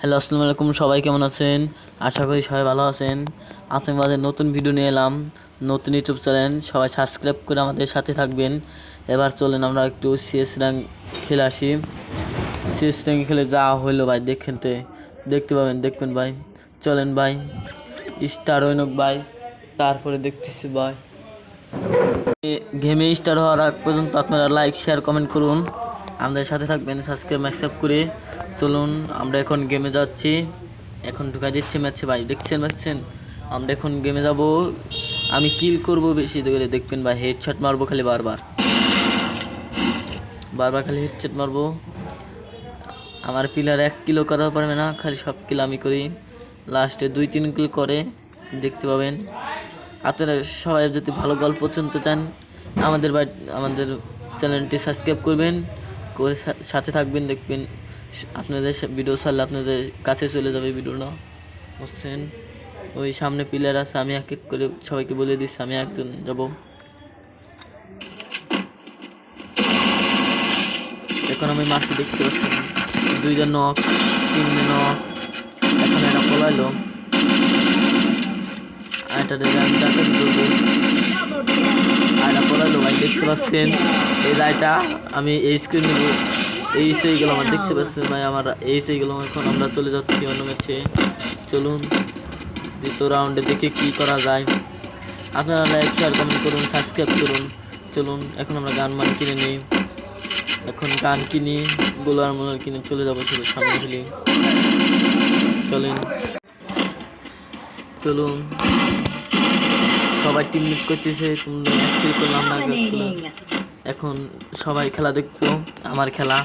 Hello, আসসালামু আলাইকুম। সবাই কেমন আছেন? আশা করি সবাই ভালো আছেন। আপনাদের নতুন ভিডিও নিয়ে এলাম, নতুন ইউটিউব চ্যানেল। সবাই সাবস্ক্রাইব করে আমাদের সাথে থাকবেন। এবার চলেন আমরা একটু সিএস র্যাঙ্ক খেলে আসি। সিএস র্যাঙ্ক খেলে যা হইলো ভাই দেখতে দেখবেন ভাই। চলেন ভাই, স্টার হইনক ভাই, তারপরে দেখতেছি ভাই। গেমে স্টার হওয়ার আগ পর্যন্ত আপনারা লাইক, শেয়ার, কমেন্ট করুন, আমাদের সাথে থাকবেন সাবস্ক্রাইব করে। চলুন আমরা এখন গেমে যাচ্ছি। এখন ঢুকা দিচ্ছে ম্যাচে ভাই, দেখছেন। আমরা এখন গেমে যাব। আমি কিল করব বেশি করে, দেখবেন ভাই। হেডশট মারবো খালি বারবার খালি হেডশট মারবো। আমার প্লেয়ার 1 কিলো করা পারবে না, খালি সব কিল আমি করি। লাস্টে 2-3 কিল করে, দেখতে পাবেন। আপনারা সবাই যদি ভালো গল্প শুনতে চান, আমাদের চ্যানেলটি সাবস্ক্রাইব করবেন, করে সাথে থাকবেন। দেখবেন আপনাদের ভিডিও ছাড়লে আপনাদের কাছে চলে যাবে ভিডিওটা, বুঝছেন। ওই সামনে প্লেয়ার আছে, আমি এক এক করে সবাইকে বলে দিচ্ছি, আমি একজন যাব। এখন আমি মারছি, দেখতে পাচ্ছেন। 2জন নক, 3জন নক। এখন এটা পলাইলো, এটা পলাইলো ভাই, দেখতে পাচ্ছেন। এই রায়টা আমি এই স্ক্রিন নেব, এই সেই গেলাম আমার, দেখতে পাচ্ছেন ভাই। আমার এই সেই গেলাম। এখন আমরা চলে যাচ্ছি অন্য ম্যাচে। চলুন দ্বিতীয় রাউন্ডে দেখে কি করা যায়। আপনারা লাইক, শেয়ার, কমেন্ট করুন, সাবস্ক্রাইব করুন। চলুন এখন আমরা গান কিনে নিই। এখন গান কিনি, গোলার মোলার কিনে চলে যাবো শুধু সামনে খেলি। চলুন সবাই টিম মিট করতেছে, করলাম না। এখন সবাই খেলা দেখবো, আমার খেলা।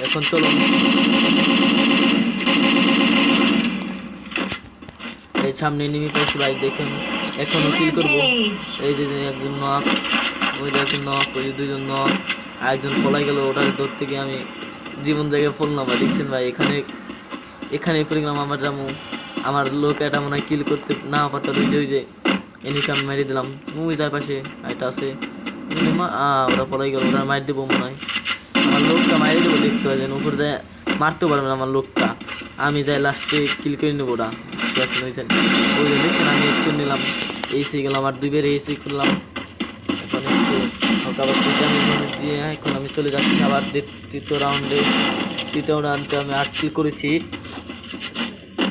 এখন চলুন এই সামনে নেমে পড়ছি ভাই, দেখেন। এখনো কিল করবো। এই যে একজন নক, ওই একজন নক, ওই 2জন নক, আরেকজন পলাই গেল। ওটাকে ধরতে গিয়ে আমি জীবন জায়গায় পড়লাম ভাই, দেখছেন ভাই। এখানে পড়ে গেলাম। আমার লোক এটা মনে হয় কিল করতে না পারতো। ওই যে এনিকে আমি মেরে দিলাম। ওই যার পাশে এটা আছে, ওরা পলাই গেল। ওরা মার দেবো মনে হয়, আমার লোকটা মারি দেবো। দেখতে পাচ্ছেন উপর যায় মারতেও পারবে না আমার লোকটা। আমি যাই লাস্টে কিল করে নেবো। ওরা ওই যে দেখছেন, আমি স্কোর নিলাম, এসে গেলাম। আর 2 বের এসে করলাম। এখন একটু আবার দিয়ে এখন আমি চলে যাচ্ছি আবার তৃতীয় রাউন্ডে আমি 8 কিল করেছি।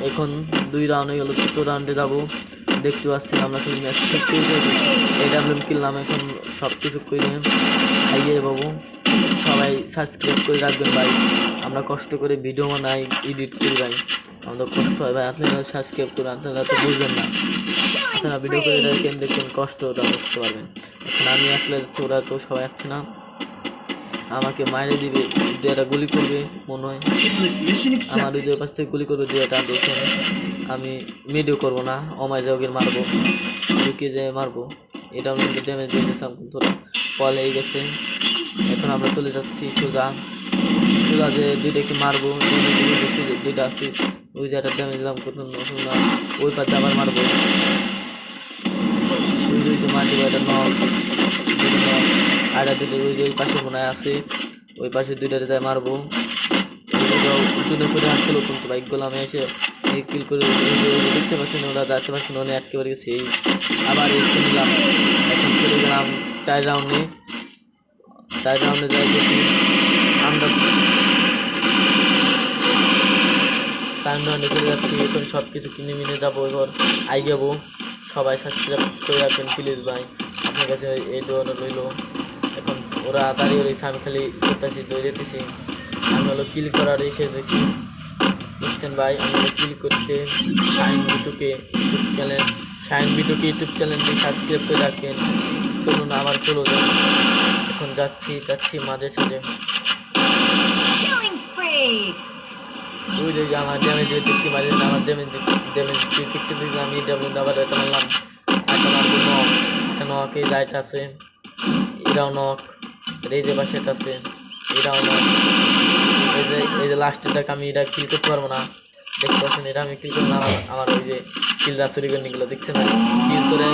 এখন 2 রাউন্ড হয়ে গেল, তৃতীয় রাউন্ডে যাবো। দেখতে পাচ্ছেন আমরা কিন্তু ম্যাচ AWM কিনলাম। এখন সব কিছু করে খাইয়ে বাবু। সবাই সাবস্ক্রাইব করে রাখবেন ভাই। আমরা কষ্ট করে ভিডিও বানাই, এডিট করি ভাই, আমাদের কষ্ট হয় ভাই। আপনারা সাবস্ক্রাইব করে, আপনারা তো বুঝবেন না। আপনারা ভিডিও করে দেখেন কষ্টটা বুঝতে পারবেন। এখন আমি আসলে ওরা তো সবাই আসছে না, আমাকে মাইরে দিবে, একটা গুলি করবে মনে হয়। আমার ওই পাশ থেকে গুলি করবে, এটা দেখেন। আমি মিডিও করবো না, অমাইজগের মারবো, ঢুকে যেয়ে মারবো। এটা আমি ড্যামেজ দিয়ে দিয়েছিলাম, কিন্তু পল এই গেছে। এখন আমরা চলে যাচ্ছি সোজা যে 2টাকে মারবো। 2টা আসছি, ওই যে একটা ড্যামেজ দিলাম, ওই পাশে আবার মারবো। মার দেবো, এটা নক, আর দিলে ওই যে ওই পাশে মনে হয় আছে, ওই পাশে 2টাতে যায় মারবো। করে আসছিল, কিন্তু বাইকগুলো আমি এসে কিল করে দেখতে পাচ্ছি না, ওরা দেখতে পাচ্ছি না, অনেক একেবারে গেছে। আবার এসে নিলাম। এখন চলে গেলাম 4 রাউন্ডে যাই দেখি আমরা 4 রাউন্ডে চলে যাচ্ছি। এখন সব কিছু কিনে মিনে যাবো, এবার যাবো। সবাই সাবস্ক্রাইব করে রাখবেন প্লিজ ভাই, আপনার কাছে এই দোয়াটা রইল। এখন ওরা দাঁড়িয়ে রয়েছে, আমি খালি করতেছি, দৌড়েতেছি। আমি হলো কিল করার এসে দিয়েছি, বুঝছেন ভাই। আমি কিল করতে শাইন বিটুকে ইউটিউব চ্যানেলটি সাবস্ক্রাইব করে রাখেন। চলুন আবার চলো যান। এখন যাচ্ছি মাঝে সাঝে। ওই যে আমার ড্যামেজ দেখতে মারি না, আমার ড্যামেজ দেখতে আমি আবার এটা মারলাম। একটা মারবো নক, একটা নক, এই লাইট আছে, এরাও নক, এই যে পাশে এটা আছে, এরাও নক। এই যে লাস্টেরটাকে আমি এটা কিল করতে পারবো না, দেখতে পাচ্ছেন। এটা আমি কিল করলাম, আমার ওই যে কিলরা চুরি করে নিগুলো, দেখছেন না, কিল চলে